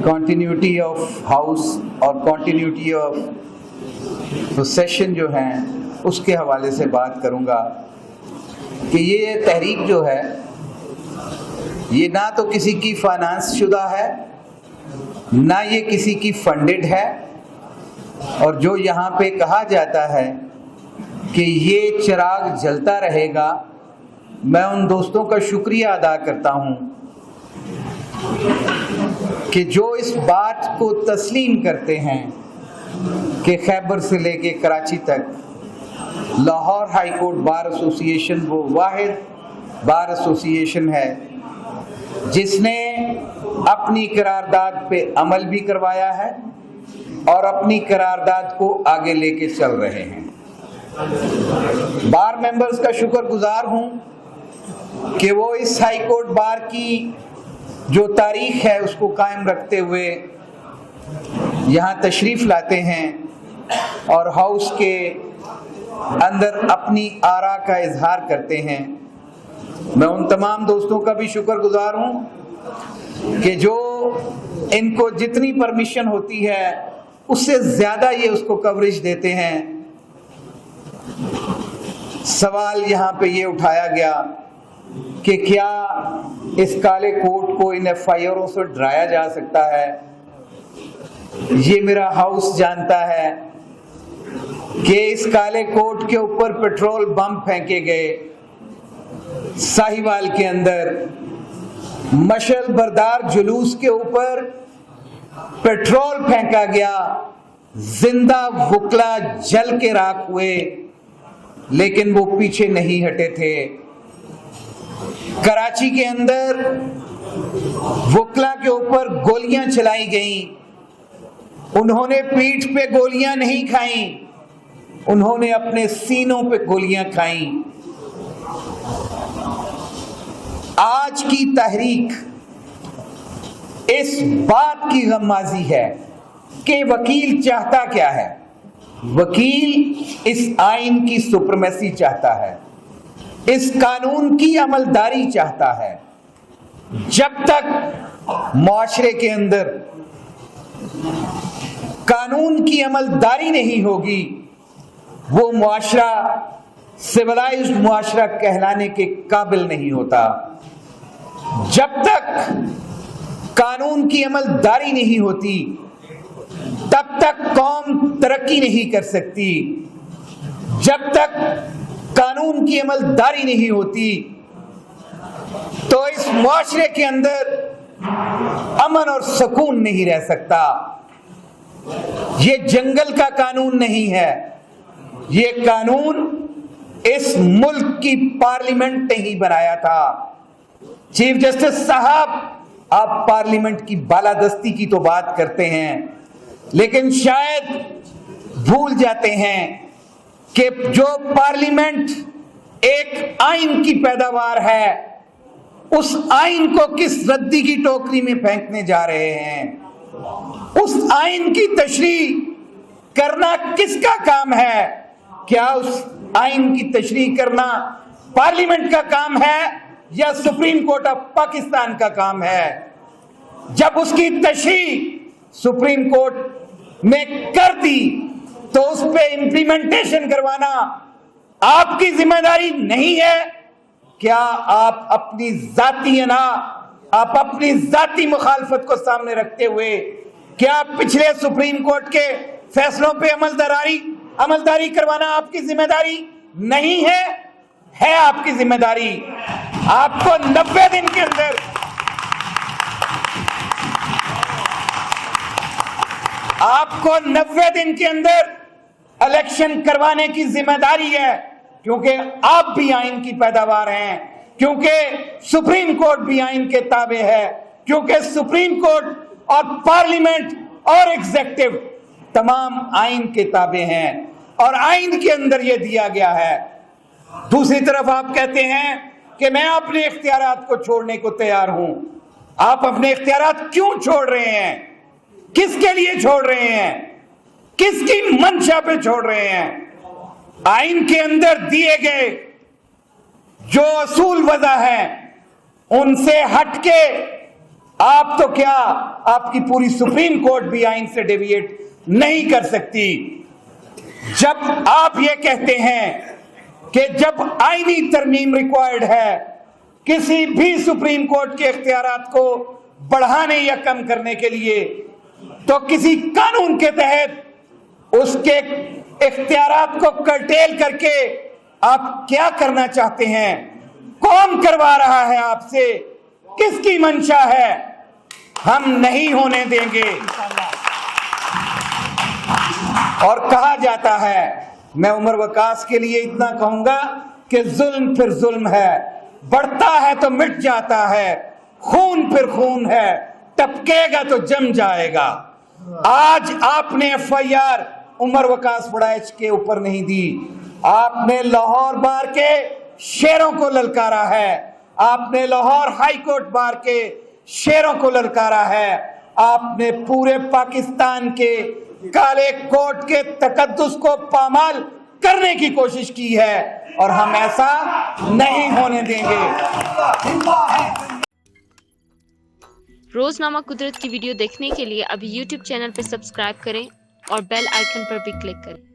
Continuity of house اور continuity of procession جو ہیں اس کے حوالے سے بات کروں گا کہ یہ تحریک جو ہے یہ نہ تو کسی کی فائنانس شدہ ہے، نہ یہ کسی کی فنڈڈ ہے، اور جو یہاں پہ کہا جاتا ہے کہ یہ چراغ جلتا رہے گا، میں ان دوستوں کا شکریہ ادا کرتا ہوں کہ جو اس بات کو تسلیم کرتے ہیں کہ خیبر سے لے کے کراچی تک لاہور ہائی کورٹ بار ایسوسی ایشن وہ واحد بار ایسوسی ایشن ہے جس نے اپنی قرارداد پہ عمل بھی کروایا ہے اور اپنی قرارداد کو آگے لے کے چل رہے ہیں۔ بار ممبرز کا شکر گزار ہوں کہ وہ اس ہائی کورٹ بار کی جو تاریخ ہے اس کو قائم رکھتے ہوئے یہاں تشریف لاتے ہیں اور ہاؤس کے اندر اپنی آراء کا اظہار کرتے ہیں۔ میں ان تمام دوستوں کا بھی شکر گزار ہوں کہ جو ان کو جتنی پرمیشن ہوتی ہے اس سے زیادہ یہ اس کو کوریج دیتے ہیں۔ سوال یہاں پہ یہ اٹھایا گیا کہ کیا اس کالے کوٹ کو ان ایف آئی آروں سے ڈرایا جا سکتا ہے؟ یہ میرا ہاؤس جانتا ہے کہ اس کالے کوٹ کے اوپر پیٹرول بم پھینکے گئے، ساہیوال کے اندر مشعل بردار جلوس کے اوپر پیٹرول پھینکا گیا، زندہ وکلا جل کے راکھ ہوئے، لیکن وہ پیچھے نہیں ہٹے تھے۔ کراچی کے اندر وکلا کے اوپر گولیاں چلائی گئیں، انہوں نے پیٹھ پہ گولیاں نہیں کھائیں، انہوں نے اپنے سینوں پہ گولیاں کھائیں۔ آج کی تحریک اس بات کی غمازی ہے کہ وکیل چاہتا کیا ہے؟ وکیل اس آئین کی سپرمیسی چاہتا ہے، اس قانون کی عملداری چاہتا ہے۔ جب تک معاشرے کے اندر قانون کی عملداری نہیں ہوگی وہ معاشرہ سویلائزڈ معاشرہ کہلانے کے قابل نہیں ہوتا۔ جب تک قانون کی عملداری نہیں ہوتی تب تک قوم ترقی نہیں کر سکتی۔ جب تک قانون کی عملداری نہیں ہوتی تو اس معاشرے کے اندر امن اور سکون نہیں رہ سکتا۔ یہ جنگل کا قانون نہیں ہے، یہ قانون اس ملک کی پارلیمنٹ نے ہی بنایا تھا۔ چیف جسٹس صاحب، آپ پارلیمنٹ کی بالادستی کی تو بات کرتے ہیں لیکن شاید بھول جاتے ہیں کہ جو پارلیمنٹ ایک آئین کی پیداوار ہے اس آئین کو کس ردی کی ٹوکری میں پھینکنے جا رہے ہیں؟ اس آئین کی تشریح کرنا کس کا کام ہے؟ کیا اس آئین کی تشریح کرنا پارلیمنٹ کا کام ہے یا سپریم کورٹ آف پاکستان کا کام ہے؟ جب اس کی تشریح سپریم کورٹ نے کر دی تو اس پہ امپلیمنٹیشن کروانا آپ کی ذمہ داری نہیں ہے؟ کیا آپ اپنی ذاتی آپ اپنی ذاتی مخالفت کو سامنے رکھتے ہوئے کیا پچھلے سپریم کورٹ کے فیصلوں پہ عملداری کروانا آپ کی ذمہ داری نہیں ہے؟ ہے آپ کی ذمہ داری۔ آپ کو 90 دن کے اندر الیکشن کروانے کی ذمہ داری ہے، کیونکہ آپ بھی آئین کی پیداوار ہیں، کیونکہ سپریم کورٹ بھی آئین کے تابع ہے، کیونکہ سپریم کورٹ اور پارلیمنٹ اور ایگزیکٹو تمام آئین کے تابع ہیں اور آئین کے اندر یہ دیا گیا ہے۔ دوسری طرف آپ کہتے ہیں کہ میں اپنے اختیارات کو چھوڑنے کو تیار ہوں۔ آپ اپنے اختیارات کیوں چھوڑ رہے ہیں؟ کس کے لیے چھوڑ رہے ہیں؟ کس کی منشا پہ چھوڑ رہے ہیں؟ آئین کے اندر دیے گئے جو اصول وضع ہیں ان سے ہٹ کے آپ تو کیا، آپ کی پوری سپریم کورٹ بھی آئین سے ڈیویٹ نہیں کر سکتی. جب آپ یہ کہتے ہیں کہ جب آئینی ترمیم ریکوائرڈ ہے کسی بھی سپریم کورٹ کے اختیارات کو بڑھانے یا کم کرنے کے لیے، تو کسی قانون کے تحت اس کے اختیارات کو کرٹیل کر کے آپ کیا کرنا چاہتے ہیں؟ کون کروا رہا ہے آپ سے؟ کس کی منشا ہے؟ ہم نہیں ہونے دیں گے. اور کہا جاتا ہے، میں عمر وقاص کے لیے اتنا کہوں گا کہ ظلم پھر ظلم ہے، بڑھتا ہے تو مٹ جاتا ہے، خون پھر خون ہے، ٹپکے گا تو جم جائے گا. آج آپ نے ایف آئی آر عمر وقاص وڑائچ کے اوپر نہیں دی، آپ نے لاہور بار کے شیروں کو للکارا ہے، آپ نے لاہور ہائی کورٹ بار کے شیروں کو للکارا ہے، آپ نے پورے پاکستان کے کالے کوٹ کے تقدس کو پامال کرنے کی کوشش کی ہے، اور ہم ایسا نہیں ہونے دیں گے. روزنامہ قدرت کی ویڈیو دیکھنے کے لیے ابھی یوٹیوب چینل پر سبسکرائب کریں اور بیل آئیکن پر بھی کلک کریں.